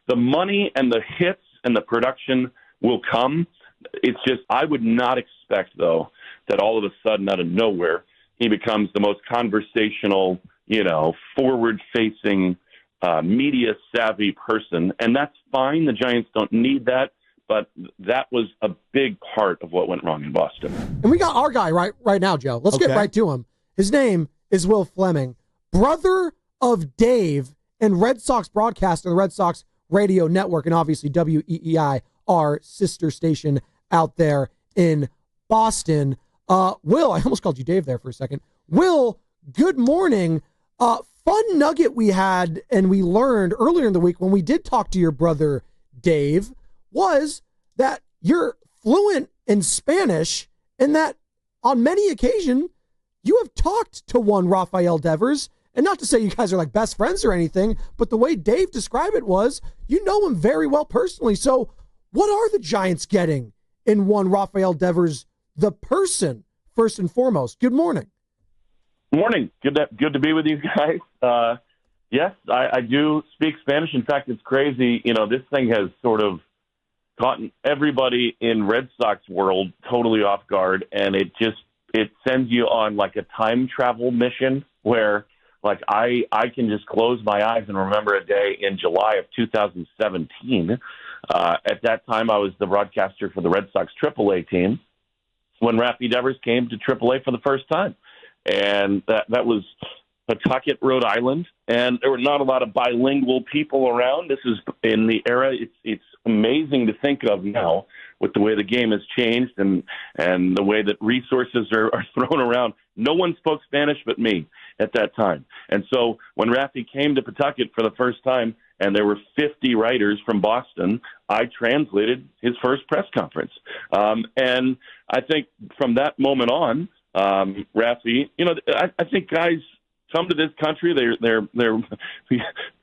the money and the hits and the production will come. It's just, I would not expect, though, that all of a sudden, out of nowhere, he becomes the most conversational, forward-facing, media-savvy person. And that's fine. The Giants don't need that. But that was a big part of what went wrong in Boston. And we got our guy right now, Joe. Let's get right to him. His name is Will Flemming, brother of Dave and Red Sox broadcaster, the Red Sox radio network, and obviously WEEI, our sister station out there in Boston. Will, I almost called you Dave there for a second. Will, good morning. Fun nugget we had and we learned earlier in the week when we did talk to your brother, Dave, was that you're fluent in Spanish and that on many occasions you have talked to one Rafael Devers. And not to say you guys are like best friends or anything, but the way Dave described it was you know him very well personally. So what are the Giants getting in one Rafael Devers, the person, first and foremost? Good morning. Morning. Good to be with you guys. Yes, I do speak Spanish. In fact, it's crazy. This thing has sort of caught everybody in Red Sox world totally off guard, and it sends you on like a time travel mission where like I can just close my eyes and remember a day in July of 2017. At that time, I was the broadcaster for the Red Sox AAA team when Rafael Devers came to AAA for the first time, and that was Pawtucket, Rhode Island, and there were not a lot of bilingual people around. This is in the era. It's amazing to think of now with the way the game has changed and the way that resources are thrown around. No one spoke Spanish but me at that time. And so when Rafi came to Pawtucket for the first time and there were 50 writers from Boston, I translated his first press conference. And I think from that moment on, Rafi, I think guys come to this country, they're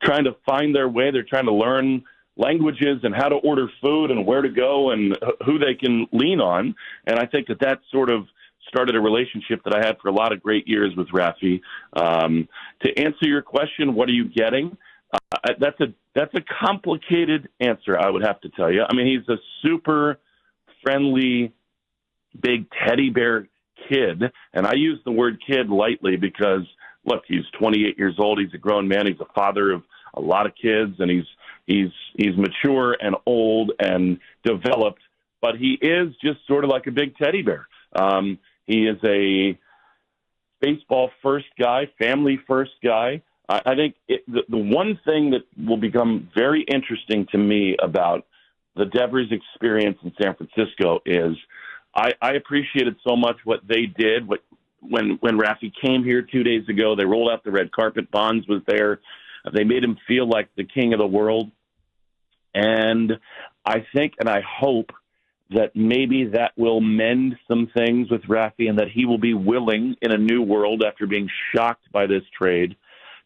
trying to find their way. They're trying to learn languages and how to order food and where to go and who they can lean on. And I think that sort of started a relationship that I had for a lot of great years with Rafi. To answer your question, what are you getting? That's a complicated answer, I would have to tell you. I mean, he's a super friendly, big teddy bear kid. And I use the word kid lightly because, look, he's 28 years old. He's a grown man. He's a father of a lot of kids, and he's mature and old and developed, but he is just sort of like a big teddy bear. He is a baseball first guy, family first guy. I think the one thing that will become very interesting to me about the Devers experience in San Francisco is I appreciated so much what they did. When Rafi came here 2 days ago, they rolled out the red carpet. Bonds was there. They made him feel like the king of the world. And I think and I hope that maybe that will mend some things with Rafi and that he will be willing in a new world after being shocked by this trade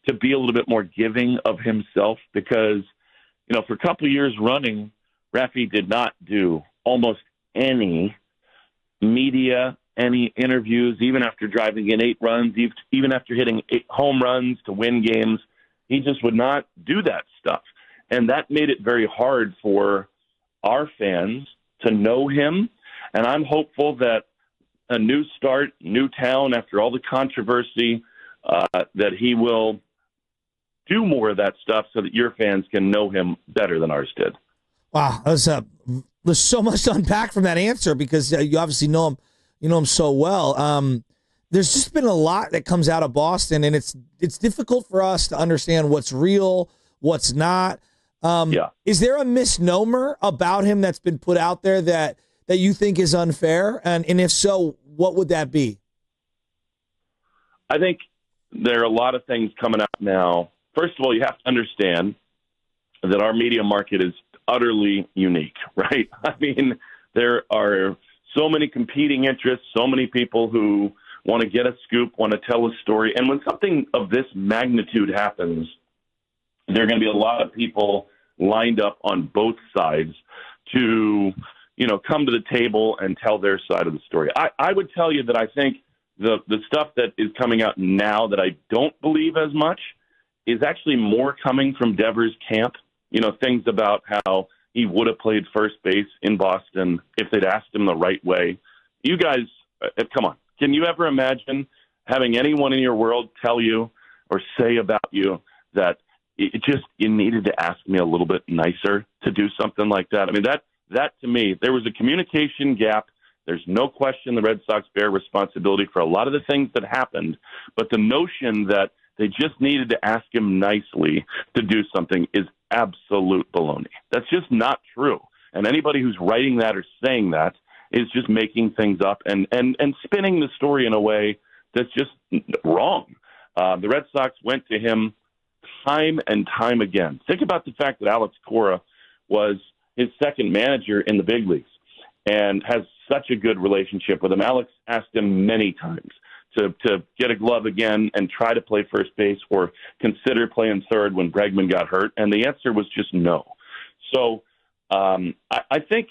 to be a little bit more giving of himself because, for a couple of years running, Rafi did not do almost any media, any interviews, even after driving in 8 runs, even after hitting 8 home runs to win games. He just would not do that stuff. And that made it very hard for our fans to know him. And I'm hopeful that a new start, new town, after all the controversy, that he will do more of that stuff so that your fans can know him better than ours did. Wow. There's so much to unpack from that answer because you obviously know him. You know him so well. There's just been a lot that comes out of Boston, and it's difficult for us to understand what's real, what's not. Is there a misnomer about him that's been put out there that you think is unfair? And if so, what would that be? I think there are a lot of things coming out now. First of all, you have to understand that our media market is utterly unique, right? I mean, there are so many competing interests, so many people who want to get a scoop, want to tell a story. And when something of this magnitude happens, there are going to be a lot of people lined up on both sides to, come to the table and tell their side of the story. I would tell you that I think the stuff that is coming out now that I don't believe as much is actually more coming from Devers' camp things about how he would have played first base in Boston if they'd asked him the right way. You guys, come on. Can you ever imagine having anyone in your world tell you or say about you that you needed to ask me a little bit nicer to do something like that? I mean, that to me, there was a communication gap. There's no question the Red Sox bear responsibility for a lot of the things that happened, but the notion that they just needed to ask him nicely to do something is absolute baloney. That's just not true. And anybody who's writing that or saying that is just making things up and spinning the story in a way that's just wrong. The Red Sox went to him time and time again. Think about the fact that Alex Cora was his second manager in the big leagues and has such a good relationship with him. Alex asked him many times to get a glove again and try to play first base or consider playing third when Bregman got hurt, and the answer was just no. So I think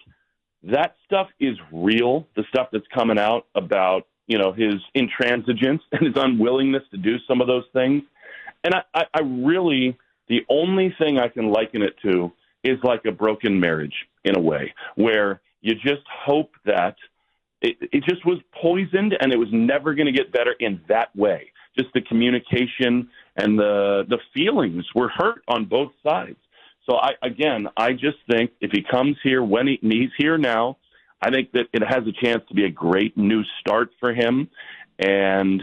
that stuff is real, the stuff that's coming out about his intransigence and his unwillingness to do some of those things. And I really, the only thing I can liken it to is like a broken marriage in a way, where you just hope that it just was poisoned and it was never going to get better in that way. Just the communication and the feelings were hurt on both sides. So I just think if he comes here when he's here now, I think that it has a chance to be a great new start for him. And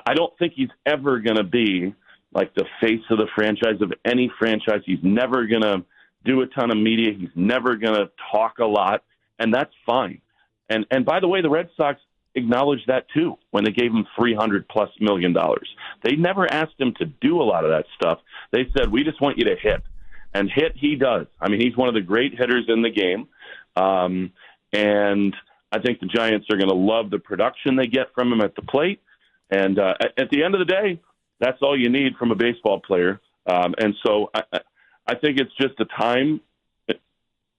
I don't think he's ever going to be like the face of the franchise of any franchise. He's never going to do a ton of media. He's never going to talk a lot, and that's fine. And by the way, the Red Sox acknowledged that too when they gave him $300+ million. They never asked him to do a lot of that stuff. They said, we just want you to hit. And hit he does. I mean, he's one of the great hitters in the game. And I think the Giants are going to love the production they get from him at the plate. And at the end of the day, that's all you need from a baseball player. And so I think it's just a time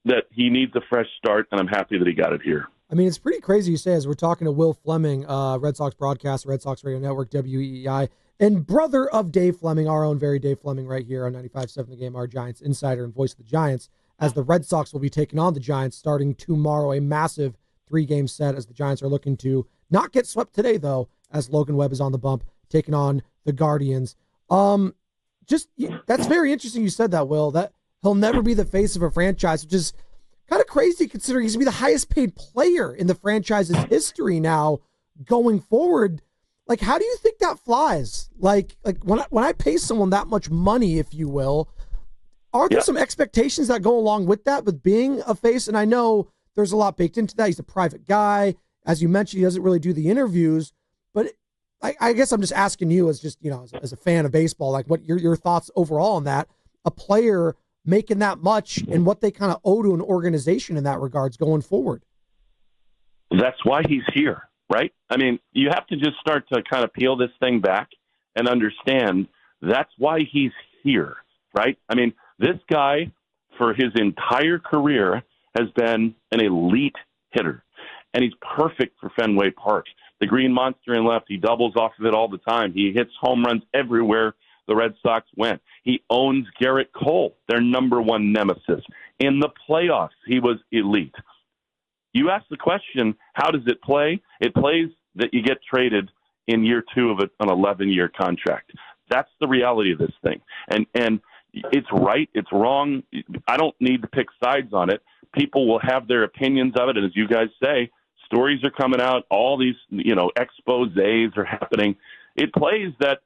that he needs a fresh start, and I'm happy that he got it here. I mean, it's pretty crazy you say, as we're talking to Will Flemming, Red Sox broadcaster, Red Sox Radio Network, WEEI, and brother of Dave Flemming, our own very Dave Flemming right here on 95.7 The Game, our Giants insider and voice of the Giants, as the Red Sox will be taking on the Giants starting tomorrow, a massive 3-game set as the Giants are looking to not get swept today, though, as Logan Webb is on the bump, taking on the Guardians. That's very interesting you said that, Will, that he'll never be the face of a franchise, which is kind of crazy considering he's going to be the highest paid player in the franchise's history now going forward. Like, how do you think that flies? Like when I pay someone that much money, if you will, are there some expectations that go along with that, with being a face? And I know there's a lot baked into that. He's a private guy. As you mentioned, he doesn't really do the interviews, but I guess I'm just asking you as just, as a fan of baseball, like what your thoughts overall on that, a player making that much and what they kind of owe to an organization in that regards going forward. That's why he's here, right? I mean, you have to just start to kind of peel this thing back and understand that's why he's here, right? I mean, this guy for his entire career has been an elite hitter, and he's perfect for Fenway Park. The green monster in left, he doubles off of it all the time. He hits home runs everywhere the Red Sox went. He owns Garrett Cole, their number one nemesis. In the playoffs, he was elite. You ask the question, how does it play? It plays that you get traded in year 2 of an 11-year contract. That's the reality of this thing. And it's right, it's wrong. I don't need to pick sides on it. People will have their opinions of it, and as you guys say, stories are coming out, all these, exposés are happening. It plays that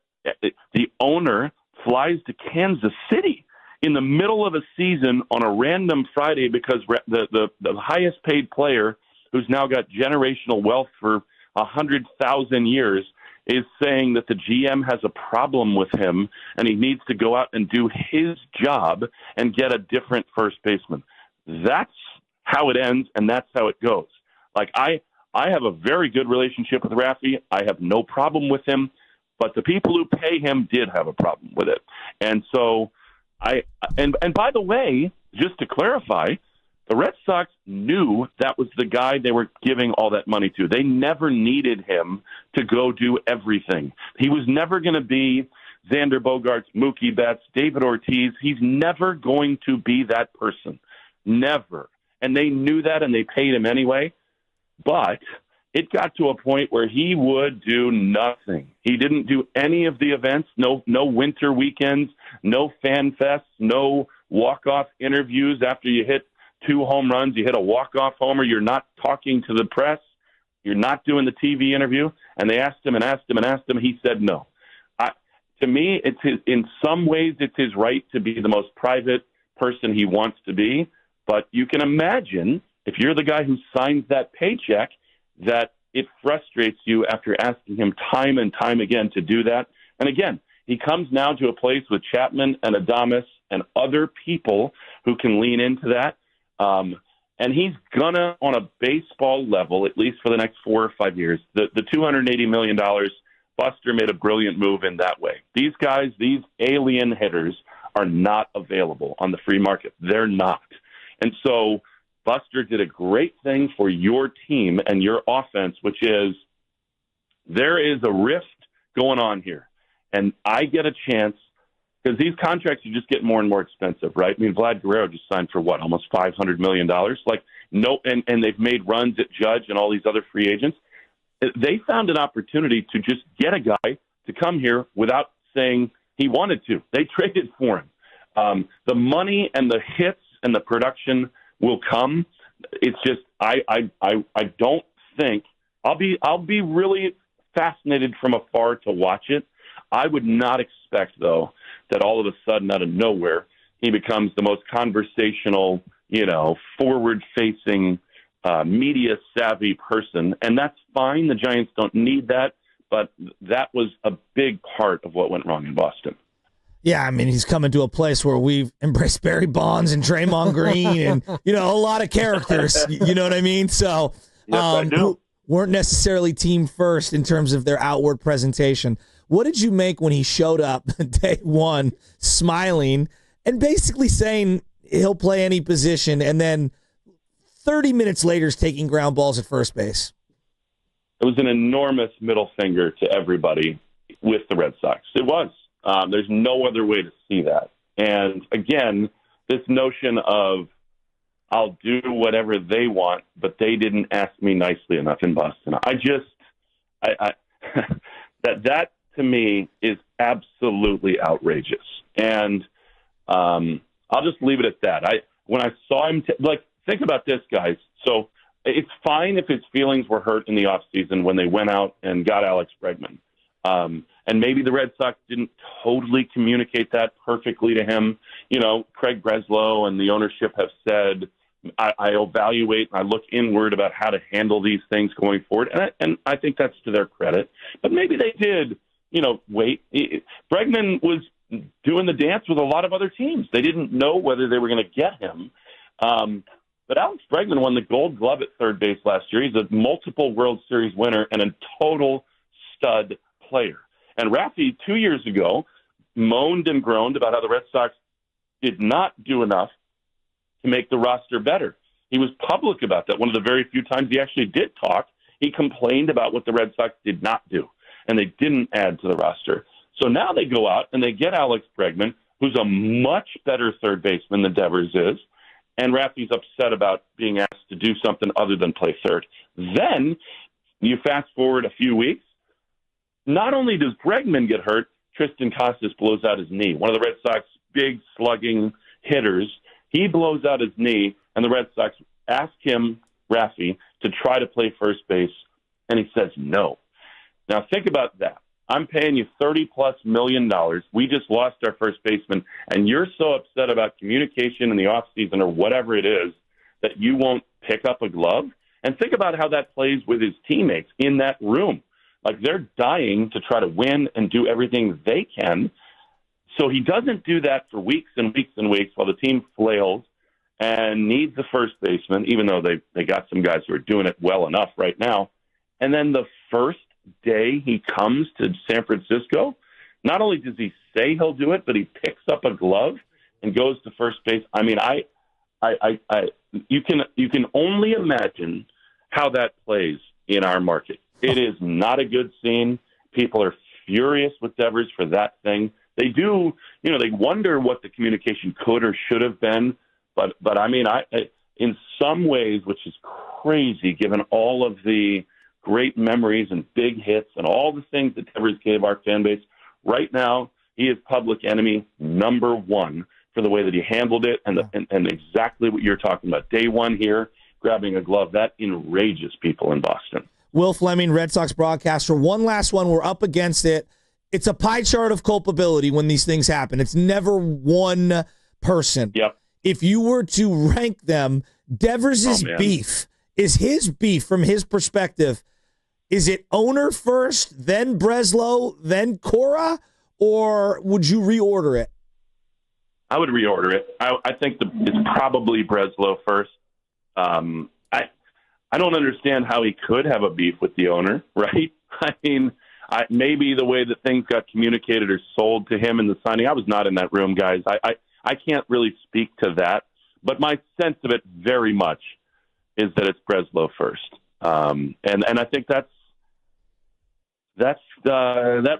the owner flies to Kansas City in the middle of a season on a random Friday because the highest paid player, who's now got generational wealth for 100,000 years, is saying that the GM has a problem with him and he needs to go out and do his job and get a different first baseman. That's how it ends, and that's how it goes. Like, I have a very good relationship with Rafi. I have no problem with him, but the people who pay him did have a problem with it. And so and by the way, just to clarify, the Red Sox knew that was the guy they were giving all that money to. They never needed him to go do everything. He was never going to be Xander Bogaerts, Mookie Betts, David Ortiz. He's never going to be that person. Never. And they knew that, and they paid him anyway. But it got to a point where he would do nothing. He didn't do any of the events, no winter weekends, no fan fests, no walk-off interviews after you hit 2 home runs. You hit a walk-off homer. You're not talking to the press. You're not doing the TV interview. And they asked him and asked him and asked him. He said no. To me, in some ways, it's his right to be the most private person he wants to be. But you can imagine, if you're the guy who signs that paycheck, that it frustrates you after asking him time and time again to do that. And again, he comes now to a place with Chapman and Adames and other people who can lean into that. And he's gonna, on a baseball level, at least for the next 4 or 5 years, the $280 million, Buster made a brilliant move in that way. These guys, these alien hitters, are not available on the free market. They're not. And so Buster did a great thing for your team and your offense, which is there is a rift going on here. And I get a chance, because these contracts are just getting more and more expensive, right? I mean, Vlad Guerrero just signed for what, almost $500 million? Like, no, and they've made runs at Judge and all these other free agents. They found an opportunity to just get a guy to come here without saying he wanted to. They traded for him. The money and the hits and the production will come. It's just I don't think I'll be really fascinated from afar to watch it. I would not expect, though, that all of a sudden out of nowhere he becomes the most conversational, forward-facing, media-savvy person, and that's fine. The Giants don't need that, but that was a big part of what went wrong in Boston. Yeah, I mean, he's coming to a place where we've embraced Barry Bonds and Draymond Green and, a lot of characters, you know what I mean? So, yes, I do. Who weren't necessarily team first in terms of their outward presentation. What did you make when he showed up day one, smiling and basically saying he'll play any position, and then 30 minutes later is taking ground balls at first base? It was an enormous middle finger to everybody with the Red Sox. It was. There's no other way to see that. And again, this notion of I'll do whatever they want, but they didn't ask me nicely enough in Boston. That to me is absolutely outrageous. And I'll just leave it at that. When I saw him, think about this, guys. So it's fine if his feelings were hurt in the offseason when they went out and got Alex Bregman. And maybe the Red Sox didn't totally communicate that perfectly to him. Craig Breslow and the ownership have said, I evaluate and I look inward about how to handle these things going forward. And I think that's to their credit. But maybe they did, wait. Bregman was doing the dance with a lot of other teams. They didn't know whether they were going to get him. But Alex Bregman won the Gold Glove at third base last year. He's a multiple World Series winner and a total stud player. And Rafi, 2 years ago, moaned and groaned about how the Red Sox did not do enough to make the roster better. He was public about that. One of the very few times he actually did talk, he complained about what the Red Sox did not do, and they didn't add to the roster. So now they go out and they get Alex Bregman, who's a much better third baseman than Devers is, and Rafi's upset about being asked to do something other than play third. Then you fast forward a few weeks. Not only does Bregman get hurt, Tristan Casas blows out his knee. One of the Red Sox big slugging hitters, he blows out his knee, and the Red Sox ask him, Rafi, to try to play first base, and he says no. Now think about that. I'm paying you $30+ million. We just lost our first baseman, and you're so upset about communication in the offseason or whatever it is that you won't pick up a glove? And think about how that plays with his teammates in that room. Like, they're dying to try to win and do everything they can. So he doesn't do that for weeks and weeks and weeks while the team flails and needs the first baseman, even though they got some guys who are doing it well enough right now. And then the first day he comes to San Francisco, not only does he say he'll do it, but he picks up a glove and goes to first base. I mean, you can only imagine how that plays in our market. It is not a good scene. People are furious with Devers for that thing. they do, they wonder what the communication could or should have been. But I mean, I in some ways, which is crazy, given all of the great memories and big hits and all the things that Devers gave our fan base, right now he is public enemy number one for the way that he handled it and exactly what you're talking about. Day one here, grabbing a glove, that enrages people in Boston. Will Flemming, Red Sox broadcaster. One last one. We're up against it. It's a pie chart of culpability when these things happen. It's never one person. Yep. If you were to rank them, Devers' beef, is his beef from his perspective, is it owner first, then Breslow, then Cora, or would you reorder it? I would reorder it. I think it's probably Breslow first. I don't understand how he could have a beef with the owner, right? I mean, maybe the way that things got communicated or sold to him in the signing. I was not in that room, guys. I can't really speak to that, but my sense of it very much is that it's Breslow first, and I think that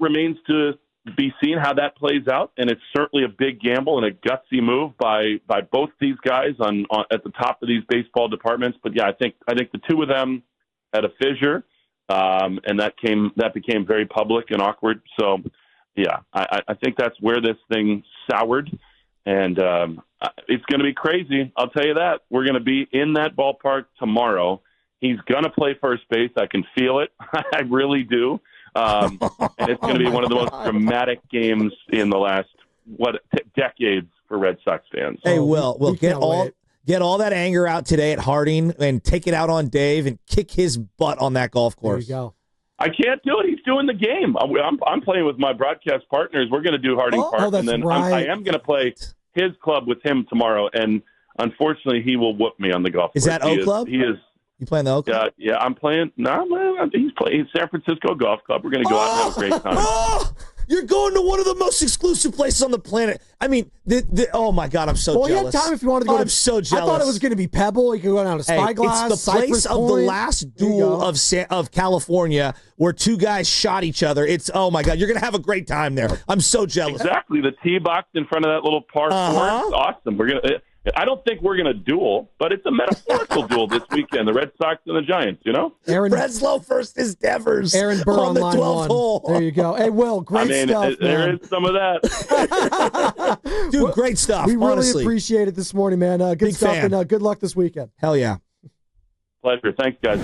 remains to be seen how that plays out, and it's certainly a big gamble and a gutsy move by both these guys on at the top of these baseball departments. But yeah, I think the two of them had a fissure, and that became very public and awkward. So yeah, I think that's where this thing soured. And it's going to be crazy. I'll tell you that. We're going to be in that ballpark tomorrow. He's going to play first base. I can feel it. I really do. And it's going to be one of the most dramatic games in the last, decades for Red Sox fans. Hey, Will get all that anger out today at Harding and take it out on Dave and kick his butt on that golf course. There you go. I can't do it. He's doing the game. I'm playing with my broadcast partners. We're going to do Harding Park, and then right. I am going to play his club with him tomorrow. And unfortunately, he will whoop me on the golf course. Is that O Club? He is. You playing the O Club? Yeah, I'm playing. No, man, he's playing San Francisco Golf Club. We're going to go out and have a great time. You're going to one of the most exclusive places on the planet. I mean, oh my God, I'm so jealous. Well, you had time if you wanted to go. I'm so jealous. I thought it was going to be Pebble. You could go down to Spyglass. It's the place Cypress of Point. the last duel of California where two guys shot each other. It's, oh my God, you're going to have a great time there. I'm so jealous. Exactly. The tee box in front of that little park court. It's awesome. I don't think we're going to duel, but it's a metaphorical duel this weekend. The Red Sox and the Giants, Breslow first is Devers. Aaron Burr on the 12th hole. There you go. Hey, Will, great stuff, there man. is some of that. Dude, great stuff, We really honestly. appreciate it this morning, man. Good Big stuff, fan. and good luck this weekend. Hell yeah. Pleasure. Thanks, guys.